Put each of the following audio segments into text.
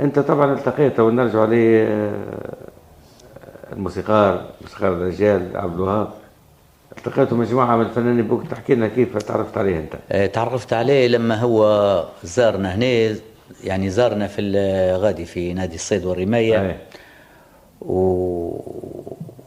انت طبعا التقيت ونرجع عليه الموسيقار الرجال عبد الوهاب، التقيتوا مجموعة من الفنانين، بوك تحكي لنا كيف تعرفت عليه انت؟ تعرفت عليه لما هو زارنا هنا، يعني زارنا في غادي في نادي الصيد والرماية، ايه.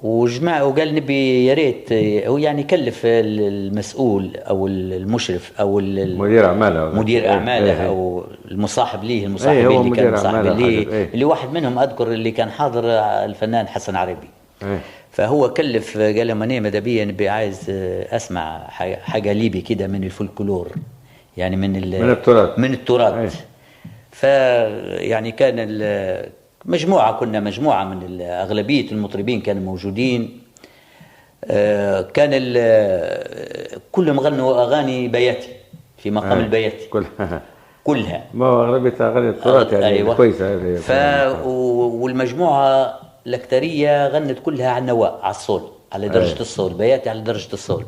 وجمع وقال نبي يا ريت، هو يعني كلف المسؤول او المشرف او مدير اعماله مدير ايه اعماله ايه ايه. او المصاحب ليه، ايه المصاحبين هو اللي كانوا مدير مصاحبين اعماله ليه، حاجة ايه. اللي واحد منهم اذكر اللي كان حاضر الفنان حسن عربي. ايه. فهو كلف قال لهم انا ماذا بيا نبي عايز اسمع حاجه ليبي كده من الفولكلور، يعني من التراث. من التراث. ايه. فيعني كان مجموعه، كنا مجموعه من اغلبيه المطربين كانوا موجودين. كان كلهم غنوا اغاني بياتي في مقام ايه البياتي كلها. ما هو أغلبية أغاني التراث يعني ايوه. كويسة هذه. والمجموعه الاكثريه غنت كلها على النواء، على الصول، على درجه ايه. الصول، بياتي على درجه الصول.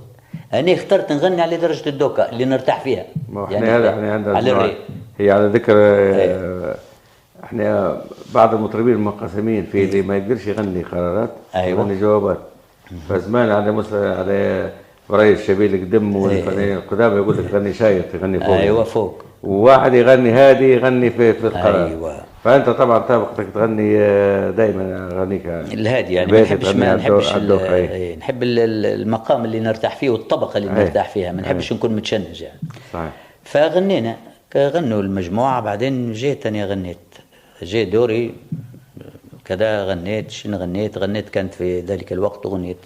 انا اخترت نغني على درجه الدوكا اللي نرتاح فيها، ما هو يعني احنا هذا احنا عندنا على مجموعة، الري. هي على ذكر ايه. احنا بعض المطربين منقسمين في اللي ما يقدرش يغني قرارات، ايوه. يغني جوابات. فزمان على على براي الشبيل القدم والفنانين القدامى يقول لك غني شايط، يغني فوق ايوه يعني. فوق. وواحد يغني هادي، يغني في القرار. ايوه. فانت طبعا طابقتك تغني دائما اغانيك الهادي، يعني ما البيت نحبش تغني ما على نحبش الدوخة. ايه. إيه، نحب المقام اللي نرتاح فيه والطبقه اللي ايه. نرتاح فيها، ما نحبش ايه. نكون متشنج يعني. صحيح. فغنينا، غنوا المجموعه، بعدين جيت انا غنيت، جاء دوري كذا، غنيت. شنو غنيت كانت في ذلك الوقت اغنيه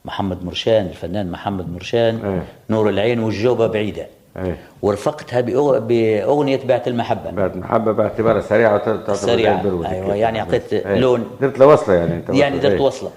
محمد مرشان، الفنان محمد مرشان. ايه. نور العين والجوبه بعيده. ايه. ورفقتها باغنيه بعت المحبه. بعد محبة باعتبارها سريعة وتعتبر زي سريعه، البرودة ايوه، كده. يعني اعطيت ايه. لون، درت له وصلة يعني انت يعني درت ايه. وصله.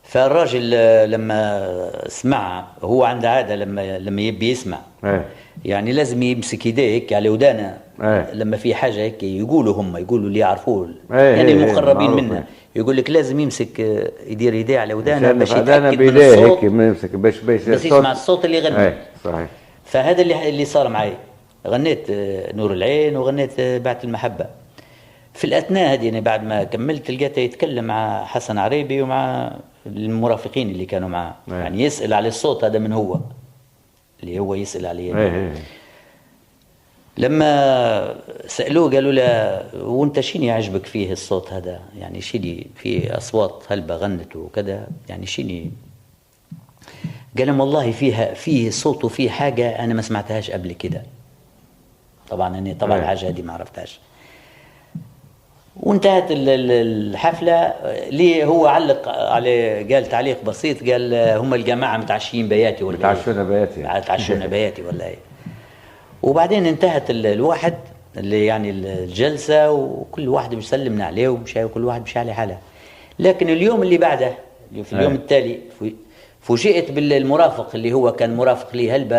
فالراجل لما سمع، هو عنده عاده لما يبي يسمع ايه. يعني لازم يمسك يديه هيك على ودانه. ايه. لما في حاجه هيك يقولوا هم، يقولوا اللي يعرفوه، ايه. يعني ايه. المقربين معروف. منه، ايه. يدول لك لازم يمسك يدير يديه على ودانه مشان باش فعلانا يتاكد من بيديه هيك الصوت، يمسك باش بس يسمع الصوت اللي يغني. ايه. صحيح. فهذا اللي صار معي. غنيت نور العين، وغنيت بعت المحبه. في الاثناء هذه يعني بعد ما كملت لقيته يتكلم مع حسن عريبي ومع المرافقين اللي كانوا معاه. ايه. يعني يسال على الصوت هذا من هو اللي هو يسال عليه. ايه. ايه. لما سألوه قالوا له وانت شنو يعجبك فيه الصوت هذا، يعني شنو في أصوات هلبة غنت وكذا، يعني شنو؟ قال لهم والله فيه صوت وفيه حاجة أنا ما سمعتهاش قبل كده. طبعا أنا الحاجة هذه ما عرفتهاش. وانتهت الحفلة. ليه هو علق عليه، قال تعليق بسيط، قال هم الجماعة متعشين بياتي ولا متعشونا بياتي يعني. متعشونا بياتي ولا ايه. وبعدين انتهت الواحد اللي يعني الجلسة، وكل واحد بيسلمنا عليه ومشى، وكل واحد مشى على حاله. لكن اليوم اللي بعده، في اليوم التالي، فوجئت بالمرافق اللي هو كان مرافق لي هلبة،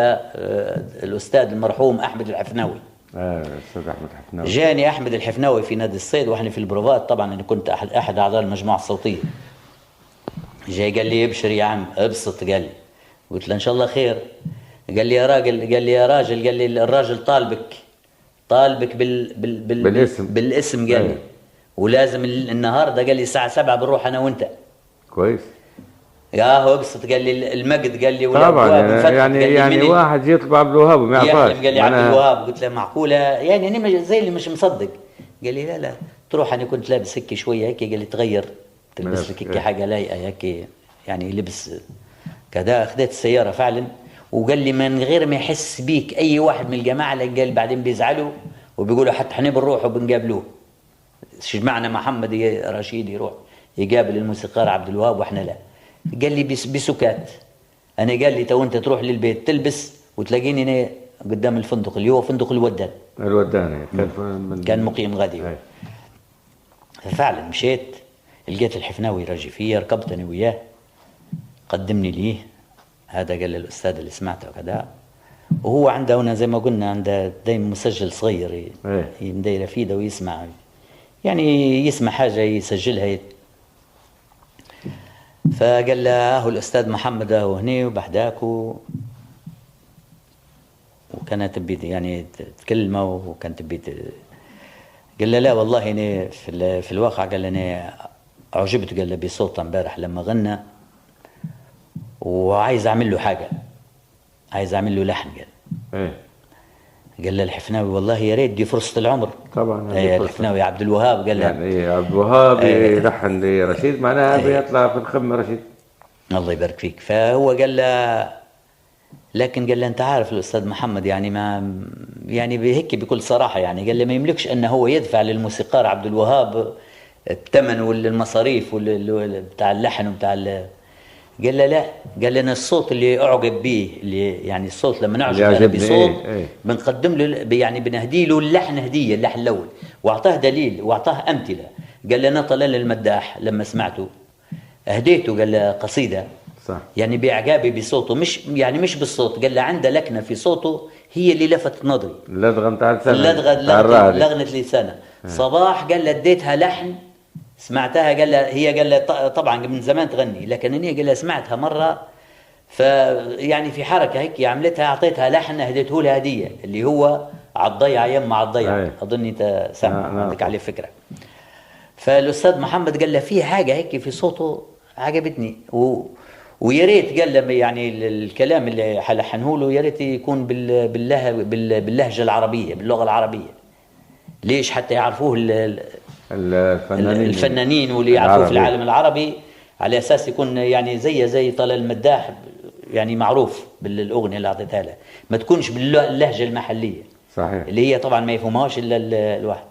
الأستاذ المرحوم أحمد الحفناوي. الأستاذ أحمد الحفناوي. جاني أحمد الحفناوي في نادي الصيد وإحنا في البروفات، طبعا أنا كنت أحد أعضاء المجموعة الصوتية. جاي قال لي ابشر يا عم، ابسط. قال لي، قلت له إن شاء الله خير. قال لي يا راجل، قال لي الراجل طالبك بالاسم قال لي، ولازم النهارده، قال لي الساعه 7 بنروح انا وانت. كويس. يا هو ابسط. قال لي المجد، قال لي طبعا يعني واحد يطلب عبد الوهاب وما يعرفهاش. قال لي عبد الوهاب. قلت له معقوله يعني انا زي اللي مش مصدق. قال لي لا تروح، انا كنت لابس هيك شويه هيك، قال لي تغير تلبس لك هيك حاجه لايقه هيك، يعني لبس كذا. اخذت السياره فعلا، وقال لي من غير ما يحس بيك اي واحد من الجماعه، قال بعدين بيزعلوا وبيقولوا حتى احنا بنروح وبنقابلوه. شو معنى محمد رشيد يروح يقابل الموسيقار عبد الوهاب واحنا لا؟ قال لي بسكات. انا قال لي تو انت تروح للبيت تلبس وتلاقيني انا قدام الفندق اللي هو فندق الودان. كان مقيم غادي. ففعلا مشيت، لقيت الحفناوي راجي فيا، ركبت انا وياه، قدمني ليه. هذا قال للأستاذ اللي سمعته وكذا، وهو عنده هنا زي ما قلنا عنده دايما مسجل صغير مدايره فيه ده، ويسمع يعني يسمع حاجة يسجلها. فقال له اهو الأستاذ محمد اهو هنا وبحداك وكانت تبي يعني تكلمه، وكانت تبي قال له لا والله أنا في الواقع، قال له أنا أعجبت، قال له بصوته امبارح لما غنى، وعايز أعمل له حاجة، عايز أعمل له لحن. قال له الحفناوي والله يا ريت، دي فرصة العمر. طبعا الحفناوي عبد الوهاب قال له يعني عبد الوهاب يلحن لرشيد، معناها بيطلع في الخدمة رشيد. الله يبارك فيك. فهو قال له، لكن قال له انت عارف الاستاذ محمد يعني ما يعني بهيك بكل صراحه، يعني قال له ما يملكش انه هو يدفع للموسيقار عبد الوهاب الثمن والمصاريف بتاع اللحن وبتاع قال له لا، قال لنا الصوت اللي اعجب به، اللي يعني الصوت لما نعجب انا بصوت بنقدم له يعني بنهدي له اللحن هديه، اللحن الاول، واعطاه دليل واعطاه امثله. قال لنا طلال المداح لما سمعته اهديته، قال له قصيده صح. يعني باعجابي بصوته، مش يعني مش بالصوت، قال له عنده لكنه في صوته هي اللي لفتت نظري، اللدغه بتاع لسانه، لغنه لسانه. صباح قال له اديتها لحن سمعتها، قال له هي، قال له طبعا من زمان تغني، لكن اني قال له سمعتها مره يعني في حركه هيك عملتها، اعطيتها لحن هديته لها هديه، اللي هو عالضيعه يما عالضيعه، اظن انت سامع عندك عليه فكره. فالاستاذ محمد قال له في حاجه هيك في صوته عجبتني، ويا ريت قال له يعني الكلام اللي حلحنه له يا ريت يكون باللهجه العربيه، باللغه العربيه. ليش؟ حتى يعرفوه الفنانين واللي يعرفوه في العالم العربي، على اساس يكون يعني زي طلال المداح يعني معروف بالاغنيه اللي اعطيتها له، ما تكونش باللهجه المحليه. صحيح. اللي هي طبعا ما يفهمهاش الا الواحد.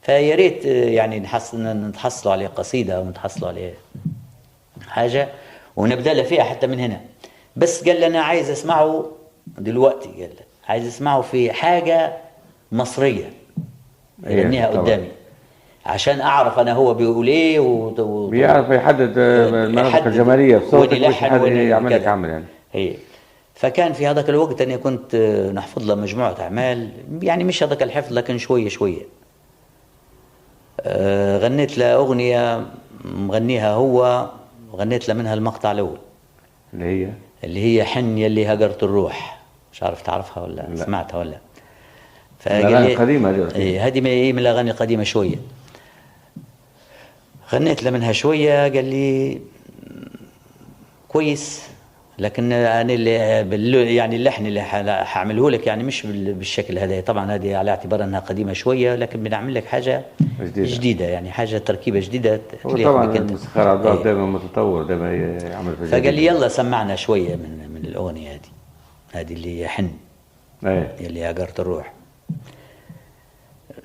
فيا ريت يعني نتحصلوا عليه قصيده ونتحصلوا عليه حاجه ونبدا له فيها حتى من هنا. بس قال لي انا عايز اسمعه دلوقتي، قال لي عايز اسمعه في حاجه مصريه يغنيها قدامي عشان اعرف انا هو بيقول ايه بيعرف يحدد المناطق الجماليه في صوتك، مش حد يعمل لك عمل يعني. هي. فكان في هذاك الوقت انا كنت نحفظ له مجموعه اعمال، يعني مش هذاك الحفظ لكن شويه شويه. غنيت له اغنيه مغنيها هو، غنيت له منها المقطع الاول اللي هي حن يلي هجرت الروح، مش عارف تعرفها ولا لا. سمعتها ولا؟ الاغاني القديمه دي، هذه من الاغاني القديمه شويه. غنيت له منها شويه، قال لي كويس، لكن انا اللي يعني اللحن اللي حاعمله لك يعني مش بالشكل هذا. طبعا هذه على اعتبار انها قديمه شويه، لكن بنعمل لك حاجه جديده يعني حاجه تركيبه جديده. طبعا الموسيقار عبد الوهاب دائما متطور، دائما يعمل في فقال لي يلا سمعنا شويه من الاغنيه هذه اللي هي حن اللي هجرت الروح.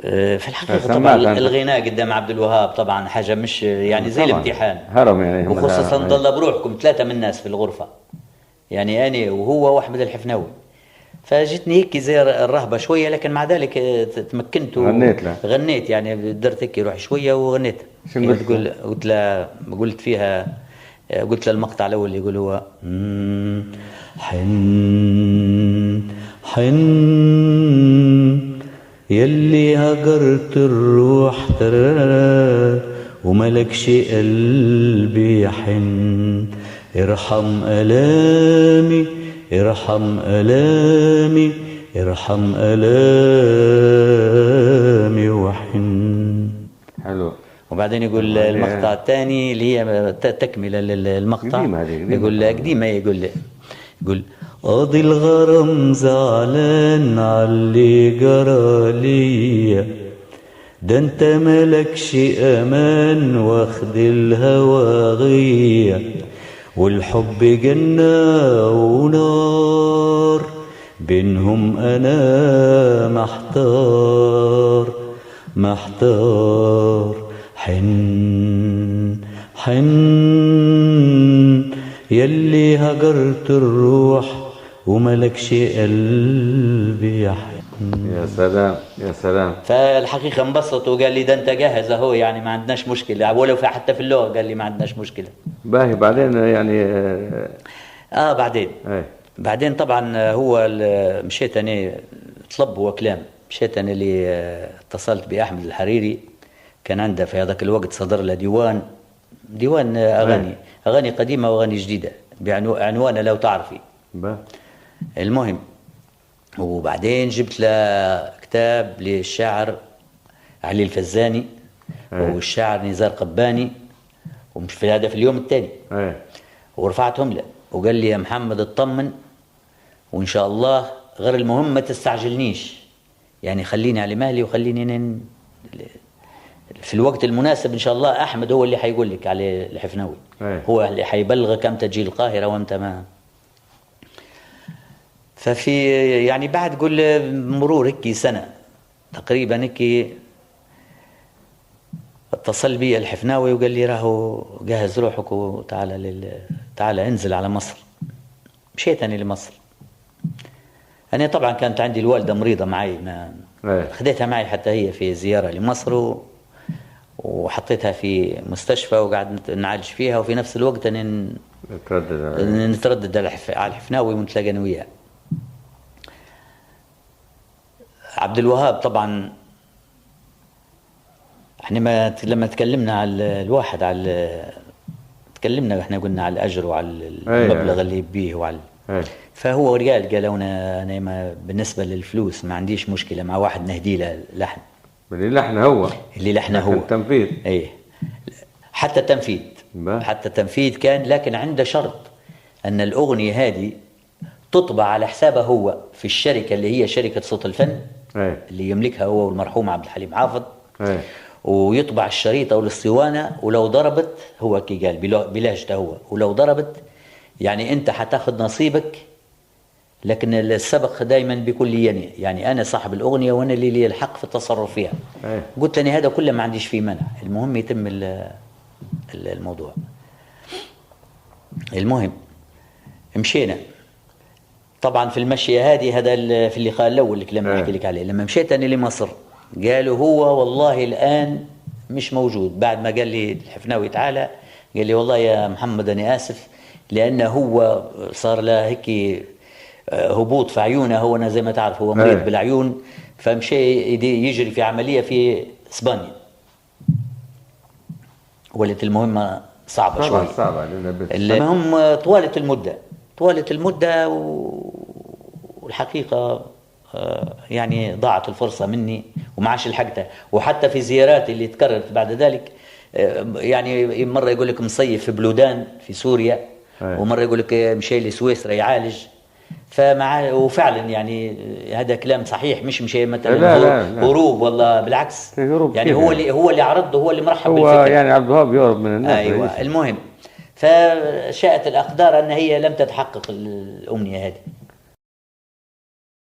في الحقيقه طبعا الغناء قدام عبد الوهاب طبعا حاجه مش يعني زي الامتحان، هرم يعني، وخصوصا ضل بروحكم 3 من الناس في الغرفه، يعني انا وهو واحمد الحفناوي. فجتني هيك زي الرهبه شويه، لكن مع ذلك تمكنت غنيت يعني درت هيك روح شويه وغنيت. قلت فيها، قلت للمقطع الاول اللي يقول هو حن يلي هجرت الروح ترى وملكش قلبي يحن، ارحم ألامي ارحم ألامي ارحم ألامي وحن. حلو. وبعدين يقول المقطع الثاني اللي هي تكملة للمقطع، يقول قديمة، يقول قاضي الغرام زعلان عاللي جرى ليا، ده انت ملكش امان واخد الهوى غيا، والحب جنة ونار بينهم انا محتار حن يلي هجرت الروح وملكش قلبي يحن. يا سلام يا سلام. فالحقيقه انبسط وقال لي ده انت جاهز اهو، يعني ما عندناش مشكله، ولو في حتى في اللغه قال لي ما عندناش مشكله. باهي. بعدين يعني بعدين طبعا هو مشيت انا طلب وكلام، مشيت انا اللي اتصلت باحمد الحريري، كان عنده في هذاك الوقت صدر له ديوان اغاني قديمه واغاني جديده بعنوان لو تعرفي. باهي. المهم وبعدين جبت له كتاب للشاعر علي الفزاني والشاعر نزار قباني، ومش في هذا في اليوم الثاني، ورفعتهم له وقال لي يا محمد اطمن، وان شاء الله غير المهم ما تستعجلنيش، يعني خليني على مهلي وخليني في الوقت المناسب ان شاء الله احمد هو اللي حيقول لك على الحفناوي، هو اللي حيبلغك امتى تجي القاهره وامتى ما. ففي يعني بعد قول مرور هيك سنه تقريبا هيك اتصل بي الحفناوي وقال لي راهو جهز روحك وتعالى تعالى انزل على مصر. مشيت انا لمصر. انا طبعا كانت عندي الوالده مريضه معي، ما خديتها معي حتى هي في زياره لمصر وحطيتها في مستشفى وقعدت نعالج فيها، وفي نفس الوقت انا نتردد على الحفناوي ونتلاقى انا وياه. عبد الوهاب طبعا احنا لما تكلمنا على الواحد تكلمنا احنا قلنا على الاجر وعلى المبلغ اللي يبيه وعلى فهو رجال قالوا انا ما بالنسبه للفلوس ما عنديش مشكله مع واحد نهدي له لحن. اللي لحنه هو التنفيذ ايه حتى التنفيذ كان، لكن عنده شرط ان الاغنيه هذه تطبع على حسابه هو في الشركه اللي هي شركه صوت الفن اللي يملكها هو والمرحوم عبد الحليم حافظ، ويطبع الشريط او الاسطوانه، ولو ضربت هو كي قال بلهجته هو، ولو ضربت يعني انت حتاخذ نصيبك، لكن السبق دائما بيكون لي يعني انا صاحب الاغنيه وانا اللي لي الحق في التصرف فيها. قلت لي هذا كله ما عنديش فيه مانع، المهم يتم الموضوع. المهم مشينا طبعا في المشيه هذه، هذا في اللقاء الاول اللي لما احكي لك عليه، لما مشيت انا لمصر قالوا هو والله الان مش موجود. بعد ما قال لي الحفناوي تعالى قال لي والله يا محمد انا اسف، لانه هو صار له هيك هبوط في عيونه، هو أنا زي ما تعرف هو مريض بالعيون، فمشي يجري في عمليه في اسبانيا، ولت المهمه صعبه شوي. المهم طوالت المده والحقيقه يعني ضاعت الفرصه مني وما عادش لحقتها. وحتى في زياراتي اللي تكررت بعد ذلك، يعني مره يقول لك مصيف في بلودان في سوريا، ومره يقول لك مشي لسويسرا يعالج، وفعلا يعني هذا كلام صحيح، مش مشي مثلا هروب والله بالعكس، يعني هو اللي عرض، هو اللي مرحب بالفكره، يعني عبد الوهاب يهرب من الناس. ايوه المهم فشاءت الاقدار ان هي لم تتحقق الامنيه هذه.